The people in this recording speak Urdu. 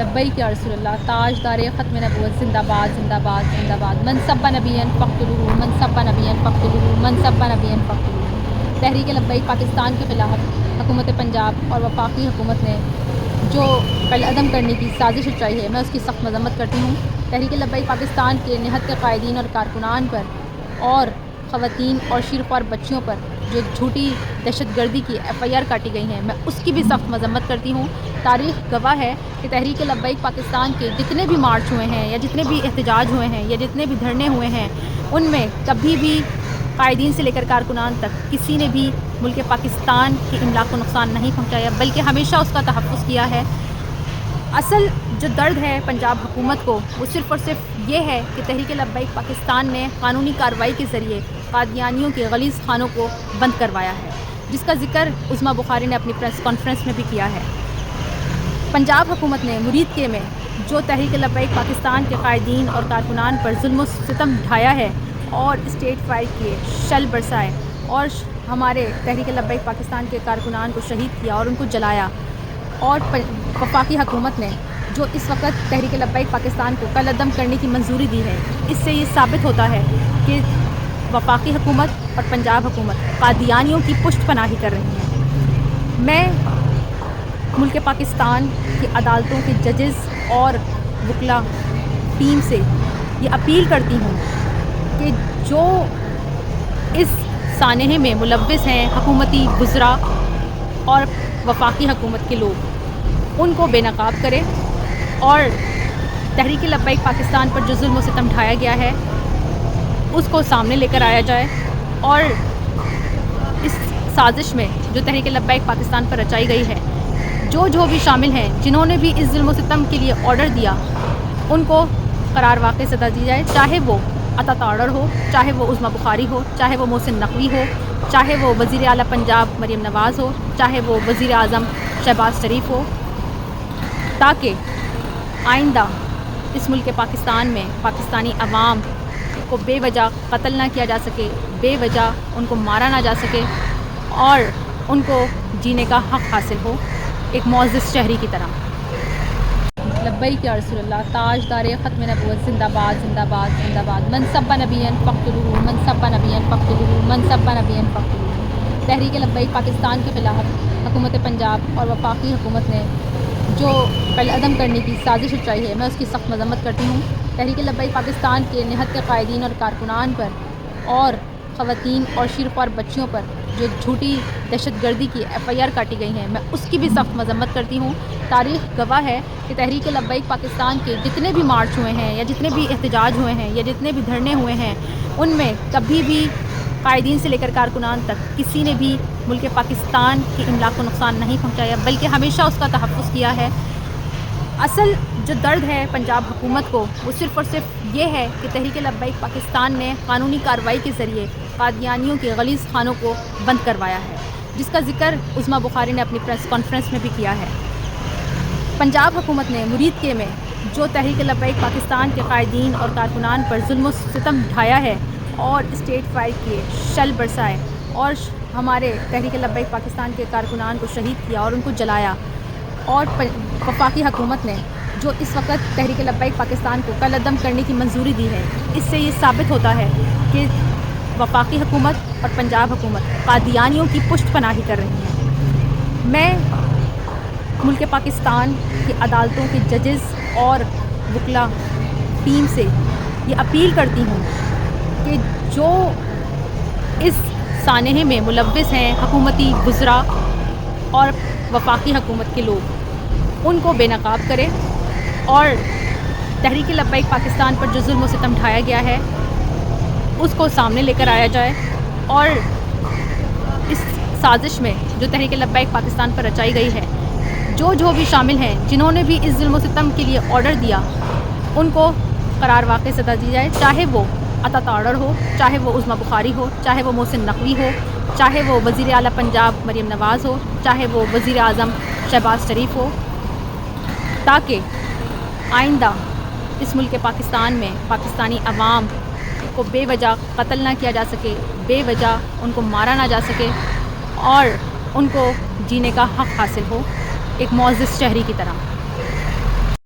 لبیک یا رسول اللہ، تاجدار ختم نبوت، زندہ باد زندہ باد زندہ باد، من سب نبی فقتلوہ، من سب نبی فقتلوہ، من سب نبی فقتلوہ۔ تحریک لبیک پاکستان کے خلاف حکومت پنجاب اور وفاقی حکومت نے جو قلعدم کرنے کی سازش اچھائی ہے، میں اس کی سخت مذمت کرتی ہوں۔ تحریک لبیک پاکستان کے نہت کے قائدین اور کارکنان پر اور خواتین اور شیرخوار بچیوں پر جو جھوٹی دہشت گردی کی FIR کاٹی گئی ہیں، میں اس کی بھی سخت مذمت کرتی ہوں۔ تاریخ گواہ ہے کہ تحریک لبیک پاکستان کے جتنے بھی مارچ ہوئے ہیں یا جتنے بھی احتجاج ہوئے ہیں یا جتنے بھی دھرنے ہوئے ہیں، ان میں کبھی بھی قائدین سے لے کر کارکنان تک کسی نے بھی ملک پاکستان کی املاک کو نقصان نہیں پہنچایا، بلکہ ہمیشہ اس کا تحفظ کیا ہے۔ اصل جو درد ہے پنجاب حکومت کو، وہ صرف اور صرف یہ ہے کہ تحریک لبیک پاکستان نے قانونی کارروائی کے ذریعے قادیانیوں کے غلیظ خانوں کو بند کروایا ہے، جس کا ذکر عظمیٰ بخاری نے اپنی پریس کانفرنس میں بھی کیا ہے۔ پنجاب حکومت نے مرید کے میں جو تحریک لبیک پاکستان کے قائدین اور کارکنان پر ظلم و ستم ڈھایا ہے اور اسٹیٹ فائر کیے، شل برسائے اور ہمارے تحریک لبیک پاکستان کے کارکنان کو شہید کیا اور ان کو جلایا، اور وفاقی حکومت نے جو اس وقت تحریک لبیک پاکستان کو قلعدم کرنے کی منظوری دی ہے، اس سے یہ ثابت ہوتا ہے کہ وفاقی حکومت اور پنجاب حکومت قادیانیوں کی پشت پناہی کر رہی ہیں۔ میں ملک پاکستان کی عدالتوں کے ججز اور وکلا ٹیم سے یہ اپیل کرتی ہوں کہ جو اس سانحے میں ملوث ہیں حکومتی وزراء اور وفاقی حکومت کے لوگ، ان کو بے نقاب کرے اور تحریک لبیک پاکستان پر جو ظلم و ستم ڈھایا گیا ہے اس کو سامنے لے کر آیا جائے، اور اس سازش میں جو تحریک لبیک پاکستان پر رچائی گئی ہے، جو بھی شامل ہیں، جنہوں نے بھی اس ظلم و ستم کے لیے آرڈر دیا، ان کو قرار واقع سزا دی جائے، چاہے وہ عطا تاڑر ہو، چاہے وہ عظمیٰ بخاری ہو، چاہے وہ محسن نقوی ہو، چاہے وہ وزیر اعلیٰ پنجاب مریم نواز ہو، چاہے وہ وزیر اعظم شہباز شریف ہو، تاکہ آئندہ اس ملک پاکستان میں پاکستانی عوام کو بے وجہ قتل نہ کیا جا سکے، بے وجہ ان کو مارا نہ جا سکے، اور ان کو جینے کا حق حاصل ہو ایک معزز شہری کی طرح۔ لبیک یا رسول اللہ، تاجدار ختم نبوت، زندہ باد زندہ باد زندہ باد، من سب نبی فقتلوہ، من سب نبی فقتلوہ، من سب نبی فقتلوہ۔ تحریک لبیک پاکستان کے خلاف حکومت پنجاب اور وفاقی حکومت نے جو قلعدم کرنے کی سازش اچھائی ہے، میں اس کی سخت مذمت کرتی ہوں۔ تحریک لبیک پاکستان کے نہت کے قائدین اور کارکنان پر اور خواتین اور شیرخوار بچیوں پر جو جھوٹی دہشت گردی کی FIR کاٹی گئی ہیں، میں اس کی بھی سخت مذمت کرتی ہوں۔ تاریخ گواہ ہے کہ تحریک لبیک پاکستان کے جتنے بھی مارچ ہوئے ہیں یا جتنے بھی احتجاج ہوئے ہیں یا جتنے بھی دھرنے ہوئے ہیں، ان میں کبھی بھی قائدین سے لے کر کارکنان تک کسی نے بھی ملک پاکستان کی املاک کو نقصان نہیں پہنچایا، بلکہ ہمیشہ اس کا تحفظ کیا ہے۔ اصل جو درد ہے پنجاب حکومت کو، وہ صرف اور صرف یہ ہے کہ تحریک لبیک پاکستان نے قانونی کارروائی کے ذریعے قادیانیوں کے غلیظ خانوں کو بند کروایا ہے، جس کا ذکر عظمیٰ بخاری نے اپنی پریس کانفرنس میں بھی کیا ہے۔ پنجاب حکومت نے مرید کے میں جو تحریک لبیک پاکستان کے قائدین اور کارکنان پر ظلم و ستم ڈھایا ہے اور اسٹیٹ فائر کیے، شل برسائے اور ہمارے تحریک لبیک پاکستان کے کارکنان کو شہید کیا اور ان کو جلایا، اور وفاقی حکومت نے جو اس وقت تحریک لبیک پاکستان کو قلعدم کرنے کی منظوری دی ہے، اس سے یہ ثابت ہوتا ہے کہ وفاقی حکومت اور پنجاب حکومت قادیانیوں کی پشت پناہی کر رہی ہیں۔ میں ملک پاکستان کی عدالتوں کے ججز اور وکلا ٹیم سے یہ اپیل کرتی ہوں کہ جو اس سانحے میں ملوث ہیں حکومتی وزراء اور وفاقی حکومت کے لوگ، ان کو بے نقاب کرے اور تحریک لبیک پاکستان پر جو ظلم و ستم ڈھایا گیا ہے اس کو سامنے لے کر آیا جائے، اور اس سازش میں جو تحریک لبیک پاکستان پر رچائی گئی ہے، جو بھی شامل ہیں، جنہوں نے بھی اس ظلم و ستم کے لیے آرڈر دیا، ان کو قرار واقع سزا دی جائے، چاہے وہ عطا تاڑر ہو، چاہے وہ عظمیٰ بخاری ہو، چاہے وہ محسن نقوی ہو، چاہے وہ وزیر اعلیٰ پنجاب مریم نواز ہو، چاہے وہ وزیر اعظم شہباز شریف ہو، تاکہ آئندہ اس ملک پاکستان میں پاکستانی عوام کو بے وجہ قتل نہ کیا جا سکے، بے وجہ ان کو مارا نہ جا سکے، اور ان کو جینے کا حق حاصل ہو ایک معزز شہری کی طرح۔